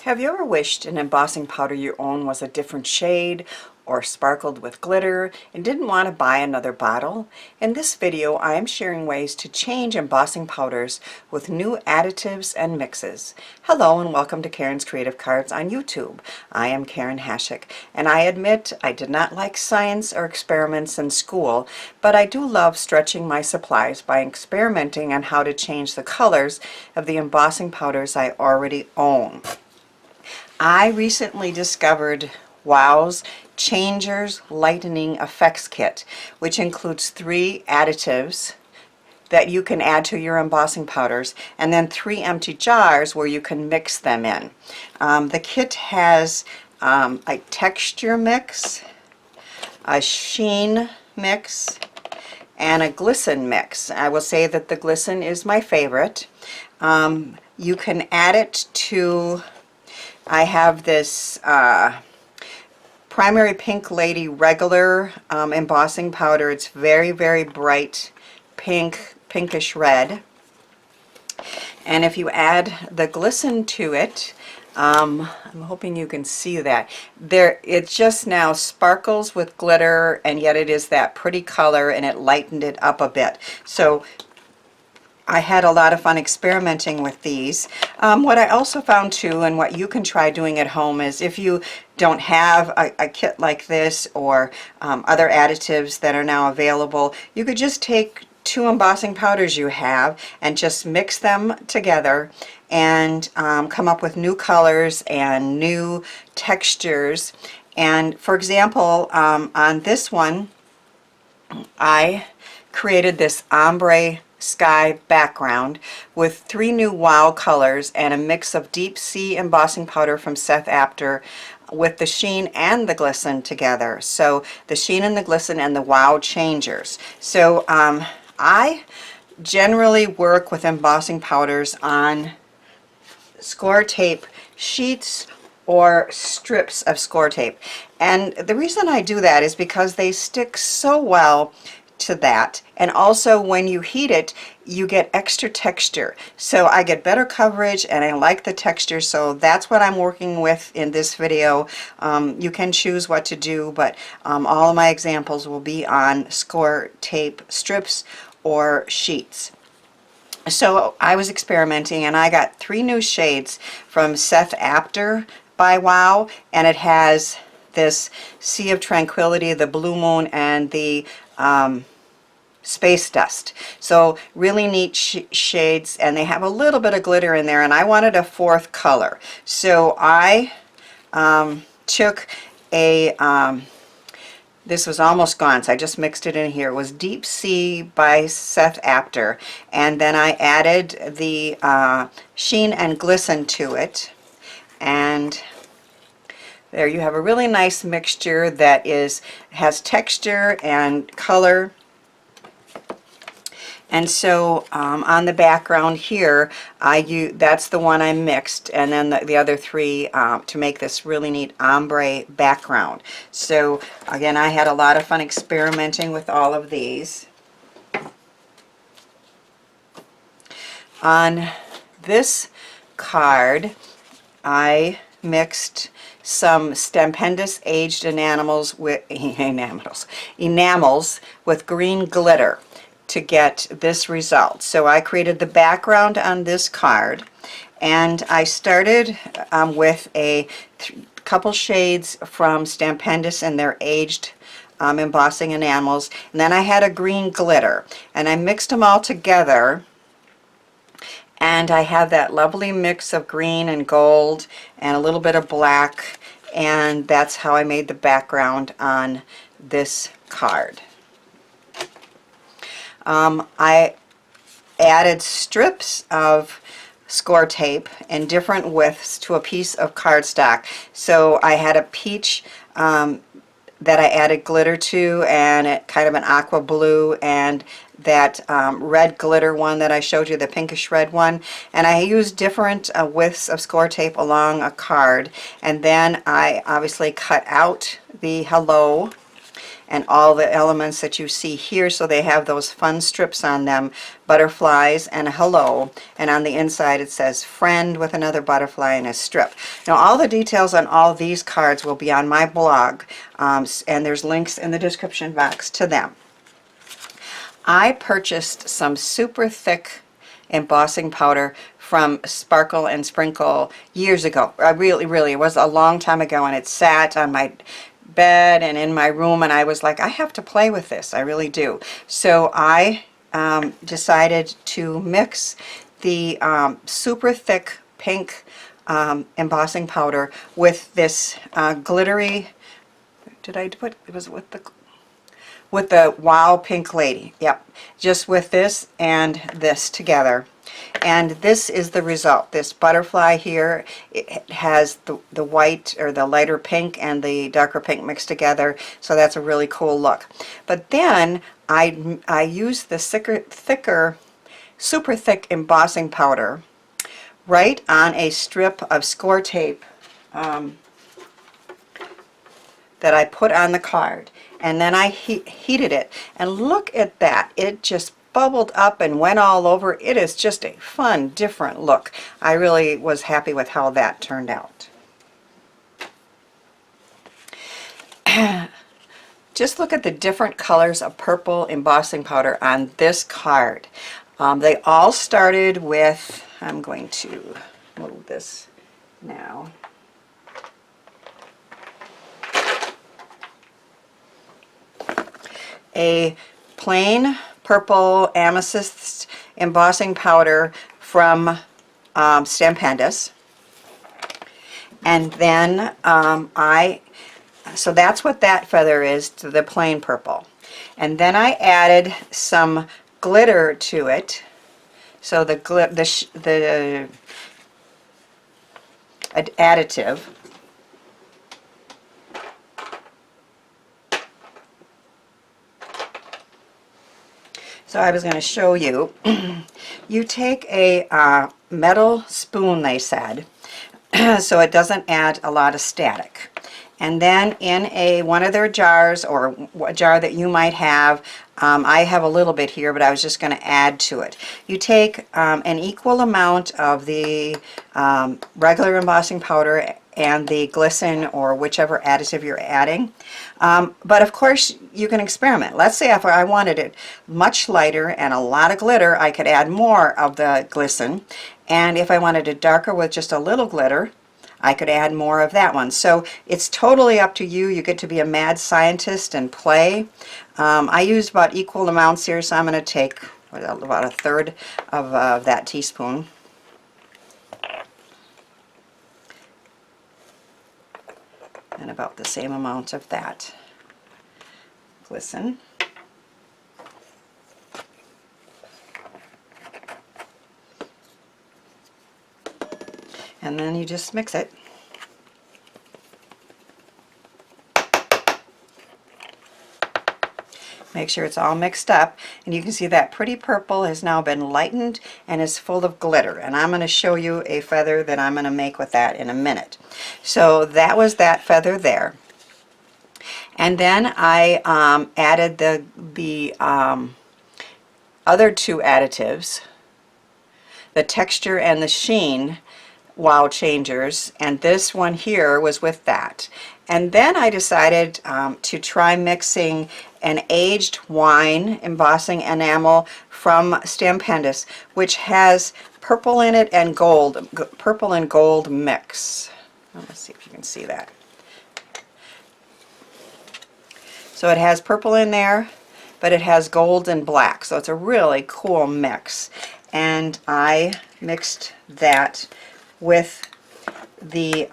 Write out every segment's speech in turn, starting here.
Have you ever wished an embossing powder you own was a different shade or sparkled with glitter and didn't want to buy another bottle? In this video, I am sharing ways to change embossing powders with new additives and mixes. Hello and welcome to Karen's Creative Cards on YouTube. I am Karen Hashik, and I admit I did not like science or experiments in school, but I do love stretching my supplies by experimenting on how to change the colors of the embossing powders I already own. I recently discovered Wow's Changers Lightening Effects Kit, which includes 3 additives that you can add to your embossing powders, and then 3 empty jars where you can mix them in. The kit has a texture mix, a sheen mix, and a glisten mix. I will say that the glisten is my favorite. You can add it to, I have this Primary Pink Lady regular embossing powder. It's very, very bright pink, pinkish red. And if you add the glisten to it, I'm hoping you can see that. It just now sparkles with glitter, and yet it is that pretty color, and it lightened it up a bit. So I had a lot of fun experimenting with these. What I also found too, and what you can try doing at home, is if you don't have a kit like this or other additives that are now available, you could just take 2 embossing powders you have and just mix them together and come up with new colors and new textures. And for example, on this one, I created this ombre sky background with 3 new Wow colors and a mix of deep sea embossing powder from Seth Apter with the sheen and the glisten together. So the sheen and the glisten and the Wow changers. So I generally work with embossing powders on ScorTape sheets or strips of ScorTape, and the reason I do that is because they stick so well to that, and also when you heat it you get extra texture, so I get better coverage and I like the texture. So that's what I'm working with in this video. You can choose what to do, but all of my examples will be on ScorTape strips or sheets. So I was experimenting and I got 3 new shades from Seth Apter by Wow, and it has this Sea of Tranquility, the Blue Moon, and the Space Dust. So really neat shades, and they have a little bit of glitter in there, and I wanted a 4th color. So I took a, this was almost gone, so I just mixed it in here. It was Deep Sea by Seth Apter, and then I added the sheen and glisten to it, and there you have a really nice mixture that has texture and color. And so on the background here, that's the one I mixed, and then the other 3 to make this really neat ombre background. So again, I had a lot of fun experimenting with all of these. On this card, I mixed some Stampendous Aged Enamels with enamels with green glitter to get this result. So I created the background on this card, and I started with a couple shades from Stampendous and their aged embossing enamels, and then I had a green glitter, and I mixed them all together, and I have that lovely mix of green and gold and a little bit of black, and that's how I made the background on this card. I added strips of ScorTape in different widths to a piece of cardstock. So I had a peach that I added glitter to, and kind of an aqua blue, and that red glitter one that I showed you, the pinkish red one. And I used different widths of ScorTape along a card, and then I obviously cut out the hello and all the elements that you see here. So they have those fun strips on them, butterflies and a hello, and on the inside it says friend with another butterfly and a strip. Now all the details on all these cards will be on my blog, and there's links in the description box to them. I purchased some super thick embossing powder from Sparkle and Sprinkle years ago. Really, it was a long time ago, and it sat on my bed and in my room, and I was like, I have to play with this. I really do. So I decided to mix the super thick pink embossing powder with this glittery, did I put, it was with the Wow Pink Lady. Yep, just with this and this together. And this is the result. This butterfly here, it has the white or the lighter pink and the darker pink mixed together, so that's a really cool look. But then I used the thicker, super thick embossing powder right on a strip of Scor-tape that I put on the card. And then I heated it, and look at that. It just bubbled up and went all over. It is just a fun, different look. I really was happy with how that turned out. Just look at the different colors of purple embossing powder on this card. They all started with, I'm going to move this now. A plain purple amethyst embossing powder from Stampendous, and then so that's what that feather is, to the plain purple. And then I added some glitter to it, so the additive. So I was going to show you. You take a metal spoon, they said, so it doesn't add a lot of static. And then in one of their jars, or a jar that you might have, I have a little bit here, but I was just going to add to it. You take an equal amount of the regular embossing powder and the glisten or whichever additive you're adding. But of course you can experiment. Let's say if I wanted it much lighter and a lot of glitter, I could add more of the glisten. And if I wanted it darker with just a little glitter, I could add more of that one. So it's totally up to you. You get to be a mad scientist and play. I used about equal amounts here, so I'm going to take about a third of that teaspoon. And about the same amount of that glisten. And then you just mix it. Make sure it's all mixed up, and you can see that pretty purple has now been lightened and is full of glitter. And I'm going to show you a feather that I'm going to make with that in a minute. So that was that feather there. And then I added the other two additives, the texture and the sheen wow changers, and this one here was with that. And then I decided to try mixing an aged wine embossing enamel from Stampendous, which has purple in it and gold, purple and gold mix. Let's see if you can see that. So it has purple in there, but it has gold and black, so it's a really cool mix. And I mixed that with the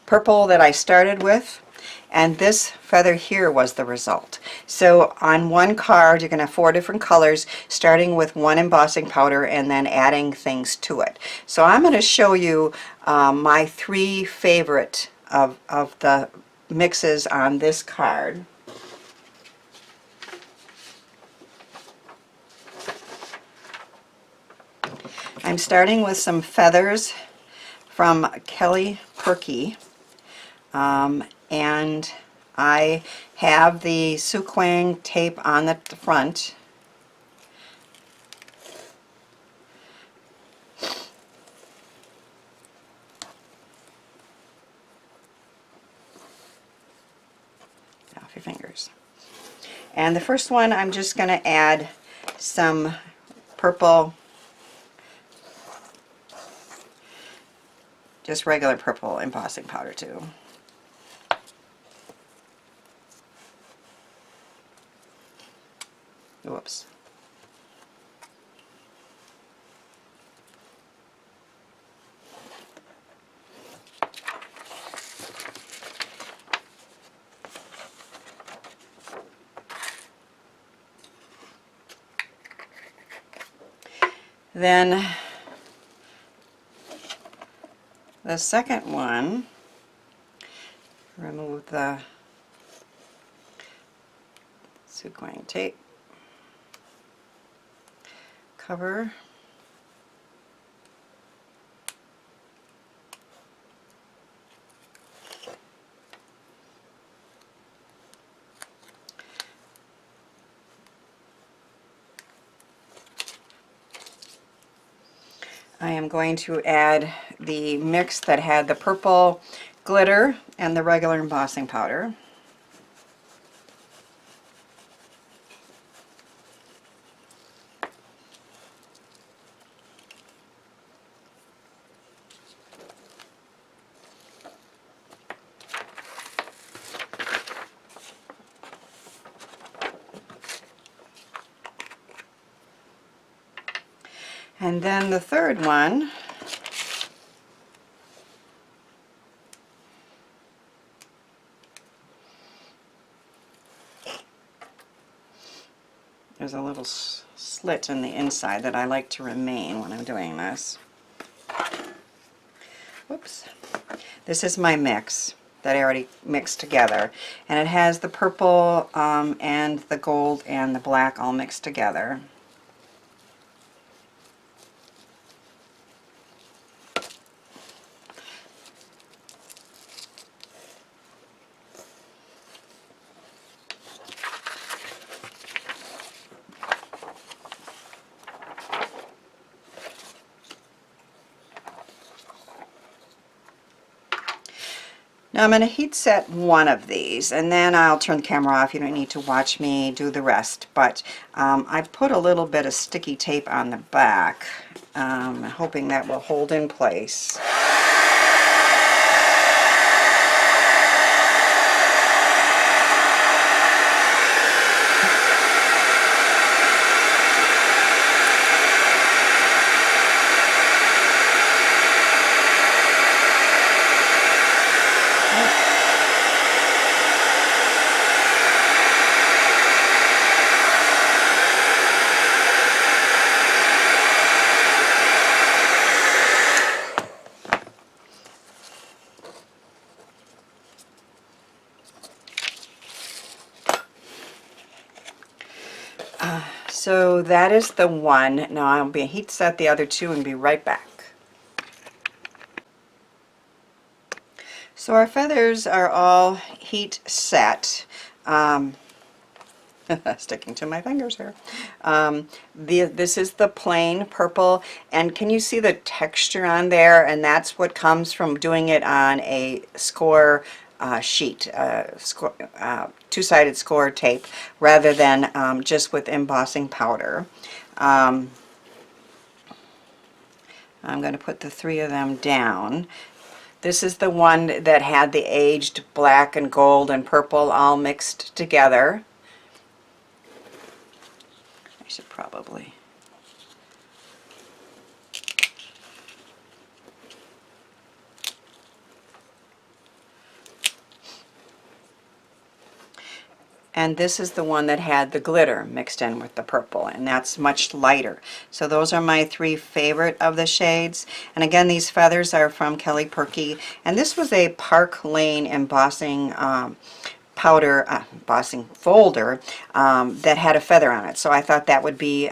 purple that I started with, and this feather here was the result. So on one card you're going to have 4 different colors, starting with one embossing powder and then adding things to it. So I'm going to show you my 3 favorite of the mixes on this card. I'm starting with some feathers from Kelly Perky, and I have the Sookwang tape on the front. Off your fingers. And the first one, I'm just going to add some purple, just regular purple embossing powder too. Whoops. Then the second one, remove the Sookwang tape cover. I am going to add the mix that had the purple glitter and the regular embossing powder. And then the third one, there's a little slit in the inside that I like to remain when I'm doing this. Whoops. This is my mix that I already mixed together, and it has the purple and the gold and the black all mixed together. Now I'm going to heat set one of these, and then I'll turn the camera off. You don't need to watch me do the rest, but I've put a little bit of sticky tape on the back, hoping that will hold in place. So that is the one. Now I'll be heat set the other two and be right back. So our feathers are all heat set. Sticking to my fingers here. This is the plain purple, and can you see the texture on there? And that's what comes from doing it on a Scor sheet, two-sided Scor-tape, rather than just with embossing powder. I'm going to put the three of them down. This is the one that had the aged black and gold and purple all mixed together. I should probably... And this is the one that had the glitter mixed in with the purple, and that's much lighter. So those are my three favorite of the shades. And again, these feathers are from Kelly Purkey, and this was a Park Lane embossing powder embossing folder that had a feather on it. So I thought that would be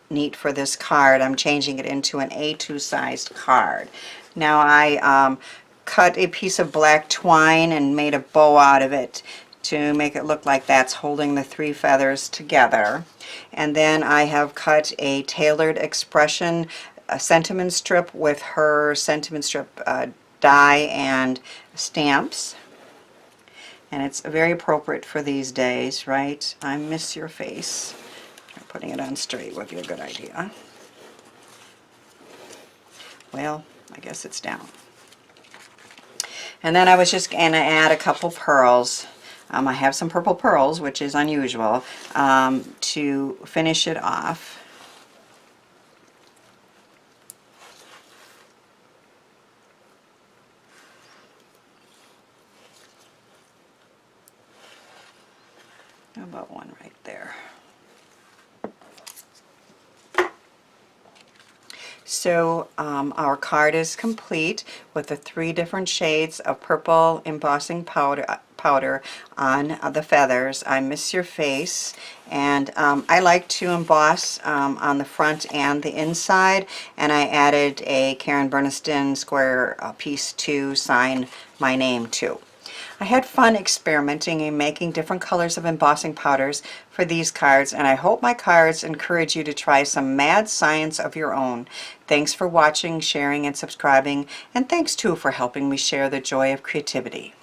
neat for this card. I'm changing it into an A2 sized card. Now I cut a piece of black twine and made a bow out of it to make it look like that's holding the 3 feathers together. And then I have cut a tailored expression sentiment strip with her sentiment strip die and stamps. And it's very appropriate for these days, right? I miss your face. Putting it on straight would be a good idea. Well, I guess it's down. And then I was just going to add a couple pearls. I have some purple pearls, which is unusual, to finish it off. How about one right there? So our card is complete with the 3 different shades of purple embossing powder on the feathers. I miss your face, and I like to emboss on the front and the inside, and I added a Karen Berniston square piece to sign my name too. I had fun experimenting and making different colors of embossing powders for these cards, and I hope my cards encourage you to try some mad science of your own. Thanks for watching, sharing, and subscribing, and thanks too for helping me share the joy of creativity.